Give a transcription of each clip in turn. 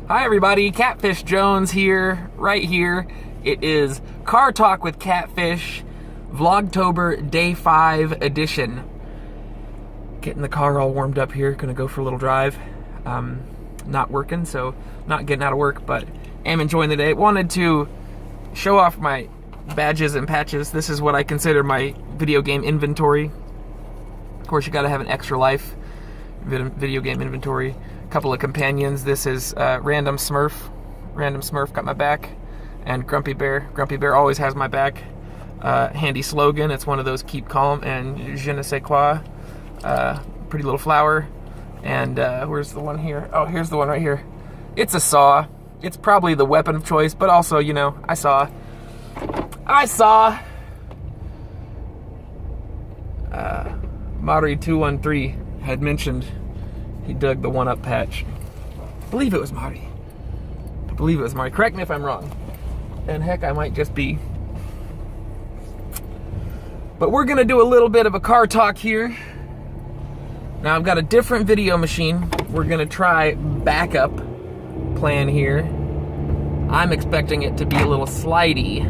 Hi everybody, Catfish Jones here, right here. It is Car Talk with Catfish, Vlogtober Day 5 edition. Getting the car all warmed up here, gonna go for a little drive. Not working, so not getting out of work, but am enjoying the day. Wanted to show off my badges and patches. This is what I consider my video game inventory. Of course, you gotta have an extra life video game inventory. Couple of companions. This is Random Smurf. Random Smurf got my back, and Grumpy Bear. Grumpy Bear always has my back. Handy slogan. It's one of those keep calm and je ne sais quoi. Pretty little flower. And where's the one here? Oh, here's the one right here. It's a saw. It's probably the weapon of choice, but also, you know, I saw. Mari213 had mentioned he dug the one-up patch. I believe it was Mari. Correct me if I'm wrong. And heck, I might just be. But we're gonna do a little bit of a car talk here. Now I've got a different video machine. We're gonna try backup plan here. I'm expecting it to be a little slidey,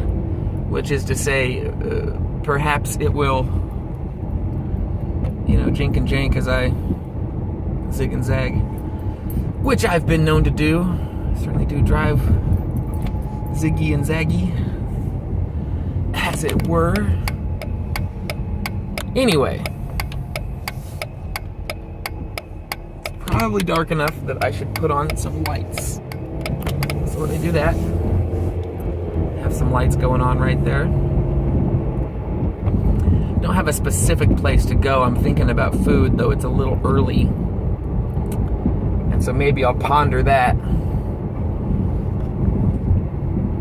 which is to say, perhaps it will, you know, jink and jank as I zig and zag, which I've been known to do. I certainly do drive ziggy and zaggy, as it were. Anyway, it's probably dark enough that I should put on some lights. So let me do that. Have some lights going on right there. Don't have a specific place to go. I'm thinking about food, though it's a little early. So maybe I'll ponder that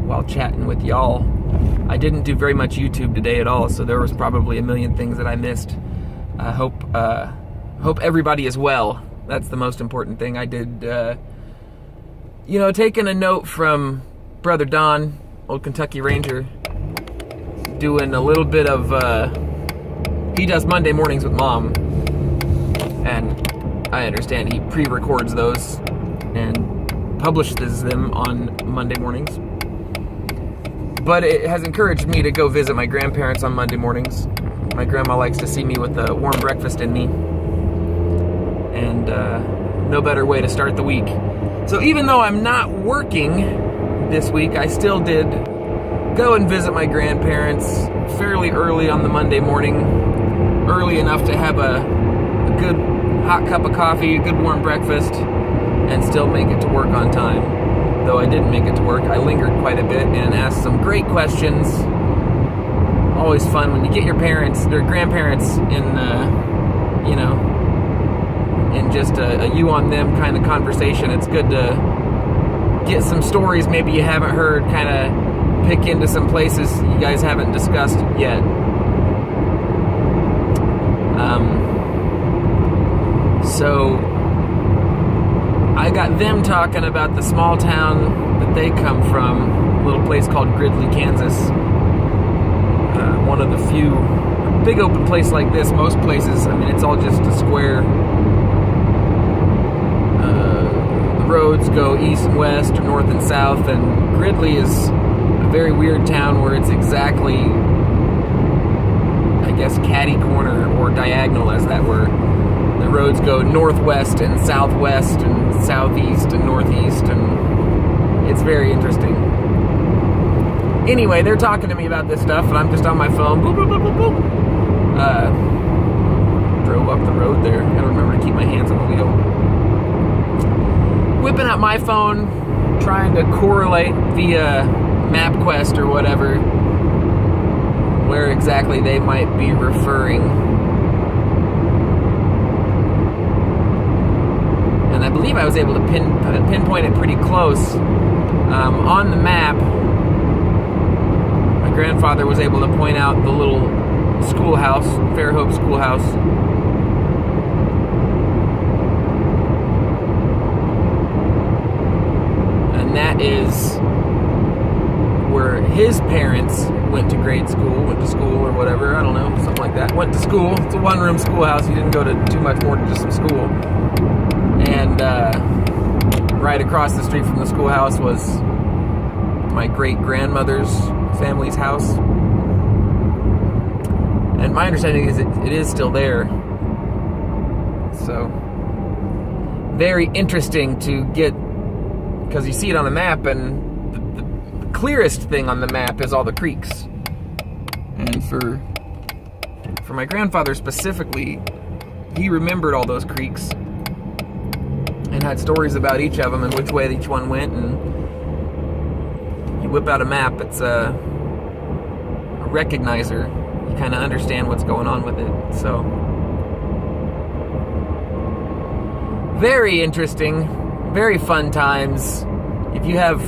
while chatting with y'all. I didn't do very much YouTube today at all, so there was probably a million things that I missed. I hope everybody is well. That's the most important thing. I did, you know, taking a note from Brother Don, old Kentucky Ranger, doing a little bit of, he does Monday mornings with Mom, and I understand he pre-records those and publishes them on Monday mornings. But it has encouraged me to go visit my grandparents on Monday mornings. My grandma likes to see me with a warm breakfast in me. And no better way to start the week. So even though I'm not working this week, I still did go and visit my grandparents fairly early on the Monday morning. Early enough to have a good hot cup of coffee, a good warm breakfast, and still make it to work on time. Though I didn't make it to work, I lingered quite a bit and asked some great questions. Always fun when you get your parents, their grandparents in, you know, in just a you on them kind of conversation. It's good to get some stories maybe you haven't heard, kind of pick into some places you guys haven't discussed yet. So I got them talking about the small town that they come from, a little place called Gridley, Kansas. One of the few, big open place like this, most places, I mean, it's all just a square. The roads go east and west or north and south, and Gridley is a very weird town where it's exactly, I guess, catty corner or diagonal, as that were. The roads go northwest and southwest and southeast and northeast, and it's very interesting. Anyway, they're talking to me about this stuff, and I'm just on my phone. Boop, boop, boop, boop, boop. Drove up the road there. I don't remember to keep my hands on the wheel. Whipping out my phone, trying to correlate via MapQuest or whatever where exactly they might be referring. I believe I was able to pinpoint it pretty close. On the map, my grandfather was able to point out the little schoolhouse, Fairhope Schoolhouse. And that is where his parents went to school or whatever, I don't know, something like that. Went to school. It's a one-room schoolhouse. He didn't go to too much more than just some school. And right across the street from the schoolhouse was my great-grandmother's family's house. And my understanding is it is still there. So, very interesting to get, because you see it on the map, and the clearest thing on the map is all the creeks. And for my grandfather specifically, he remembered all those creeks and had stories about each of them and which way each one went. And you whip out a map, it's a recognizer. You kind of understand what's going on with it. So, very interesting, very fun times. If you have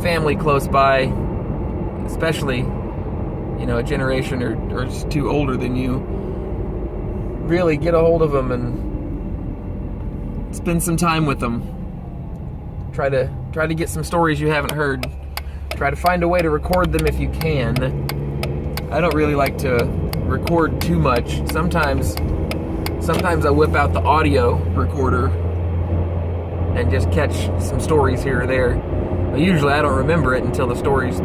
family close by, especially, you know, a generation or just two older than you, really get a hold of them and spend some time with them. Try to get some stories you haven't heard. Try to find a way to record them if you can. I don't really like to record too much. Sometimes I whip out the audio recorder and just catch some stories here or there. But usually I don't remember it until the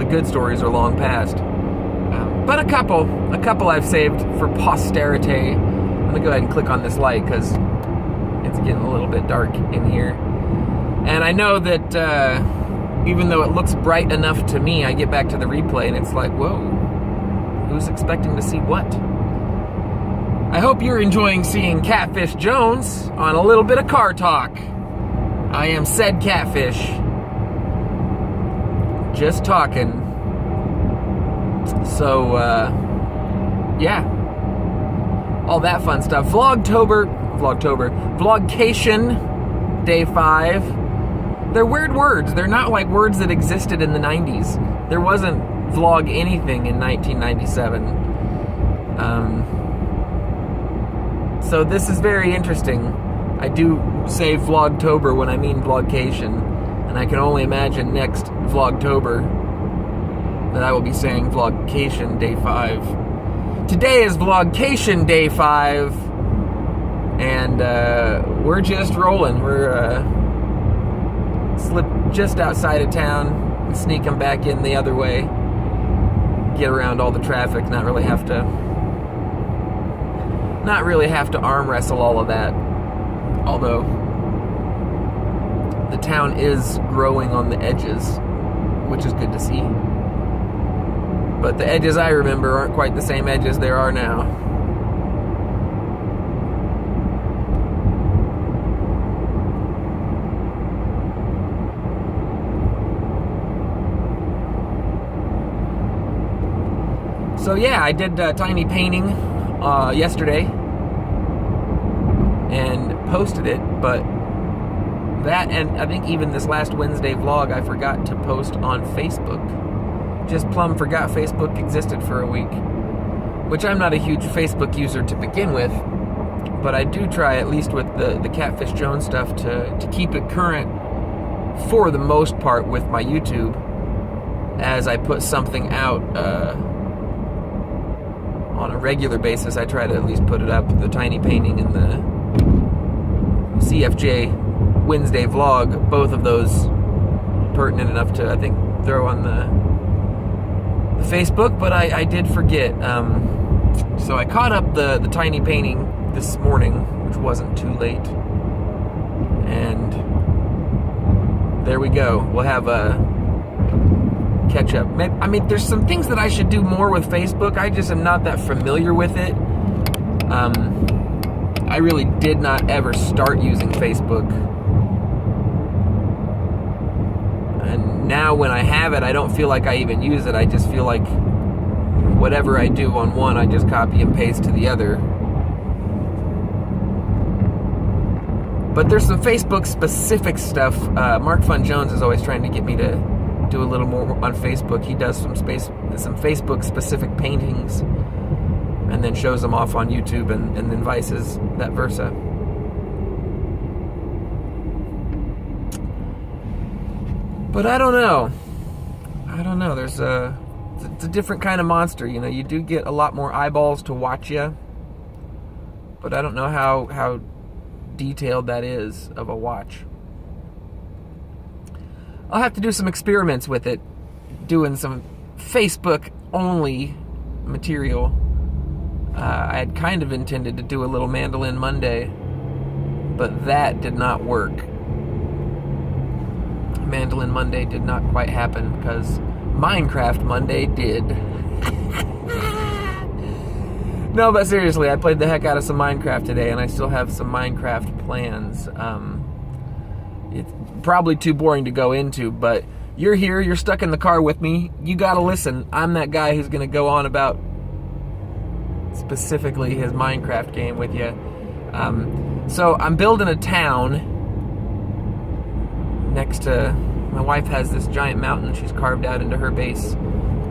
good stories are long past. But a couple I've saved for posterity. I'm gonna go ahead and click on this light because it's getting a little bit dark in here. And I know that even though it looks bright enough to me, I get back to the replay and it's like, whoa, who's expecting to see what? I hope you're enjoying seeing Catfish Jones on a little bit of car talk. I am said Catfish. Just talking. So, yeah. All that fun stuff. Vlogcation, day 5. They're weird words. They're not like words that existed in the 90s. There wasn't vlog anything in 1997. So this is very interesting. I do say Vlogtober when I mean Vlogcation, and I can only imagine next Vlogtober that I will be saying Vlogcation Day 5. Today is Vlogcation Day 5, and we're just rolling. We're slipped just outside of town, and sneaking back in the other way, get around all the traffic, not really have to arm wrestle all of that. Although the town is growing on the edges, which is good to see. But the edges I remember aren't quite the same edges there are now. So yeah, I did tiny painting yesterday and posted it, but that, and I think even this last Wednesday vlog, I forgot to post on Facebook. Just plumb forgot Facebook existed for a week, which I'm not a huge Facebook user to begin with, but I do try, at least with the Catfish Jones stuff, to keep it current for the most part with my YouTube as I put something out on a regular basis. I try to at least put it up, the tiny painting and the CFJ Wednesday vlog, both of those pertinent enough to, I think, throw on the Facebook, but I did forget. So I caught up the tiny painting this morning, which wasn't too late. And there we go. We'll have a catch up. I mean, there's some things that I should do more with Facebook. I just am not that familiar with it. I really did not ever start using Facebook. And now when I have it, I don't feel like I even use it. I just feel like whatever I do on one, I just copy and paste to the other. But there's some Facebook specific stuff. Mark Fun Jones is always trying to get me to do a little more on Facebook. He does some Facebook specific paintings and then shows them off on YouTube, and then vice versa. But I don't know. It's a different kind of monster. You know, you do get a lot more eyeballs to watch you, but I don't know how detailed that is of a watch. I'll have to do some experiments with it, doing some Facebook only material. I had kind of intended to do a little Mandolin Monday, but that did not work. Mandolin Monday did not quite happen because Minecraft Monday did. No, but seriously, I played the heck out of some Minecraft today, and I still have some Minecraft plans. It's probably too boring to go into, but you're here, you're stuck in the car with me, you gotta listen. I'm that guy who's gonna go on about specifically his Minecraft game with you. So I'm building a town next to, my wife has this giant mountain she's carved out into her base.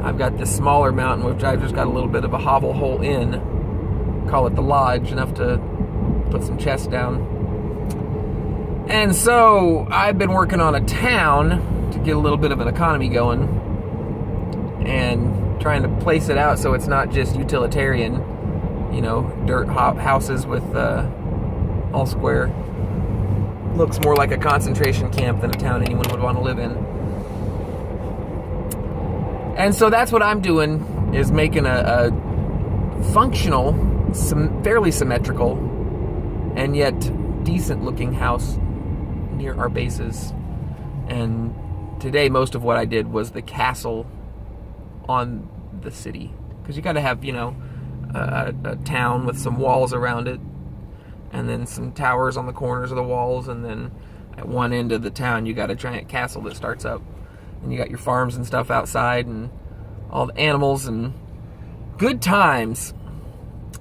I've got this smaller mountain which I've just got a little bit of a hovel hole in, call it the lodge, enough to put some chests down. And so I've been working on a town to get a little bit of an economy going and trying to place it out so it's not just utilitarian, you know, dirt houses with all square. Looks more like a concentration camp than a town anyone would want to live in. And so that's what I'm doing, is making a functional, fairly symmetrical, and yet decent looking house near our bases. And today most of what I did was the castle on the city, because you got to have, you know, a town with some walls around it, and then some towers on the corners of the walls, and then at one end of the town you got a giant castle that starts up, and you got your farms and stuff outside and all the animals and good times.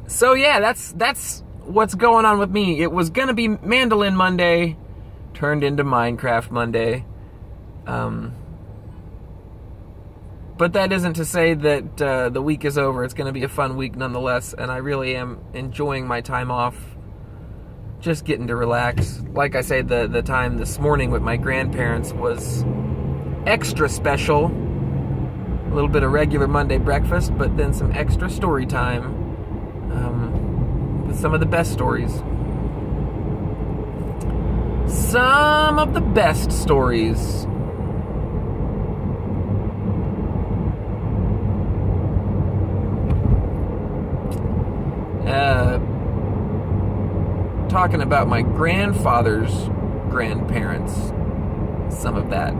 So yeah, that's what's going on with me. It was gonna be Mandolin Monday, turned into Minecraft Monday. But that isn't to say that the week is over. It's gonna be a fun week nonetheless, and I really am enjoying my time off, just getting to relax. Like I say, the time this morning with my grandparents was extra special. A little bit of regular Monday breakfast, but then some extra story time with some of the best stories. Some of the best stories. Talking about my grandfather's grandparents, some of that,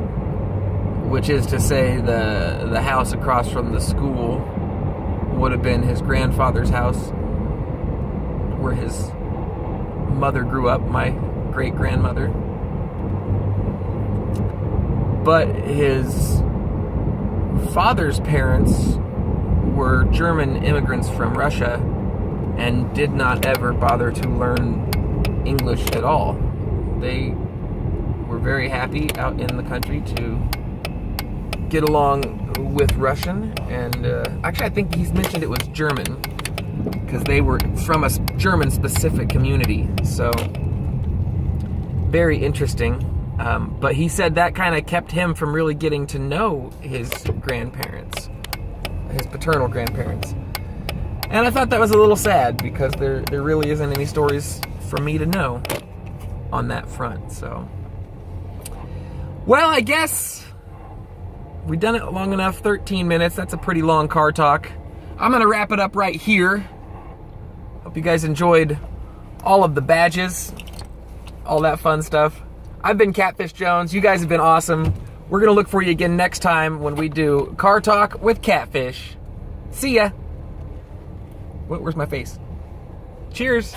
which is to say the house across from the school would have been his grandfather's house, where his mother grew up, my great-grandmother. But his father's parents were German immigrants from Russia and did not ever bother to learn English at all. They were very happy out in the country to get along with Russian, and actually I think he's mentioned it was German, because they were from a German-specific community, so very interesting. But he said that kind of kept him from really getting to know his grandparents, his paternal grandparents. And I thought that was a little sad, because there really isn't any stories for me to know on that front. So, well, I guess we've done it long enough. 13 minutes. That's a pretty long car talk. I'm going to wrap it up right here. Hope you guys enjoyed all of the badges, all that fun stuff. I've been Catfish Jones. You guys have been awesome. We're going to look for you again next time when we do Car Talk with Catfish. See ya. Where's my face? Cheers.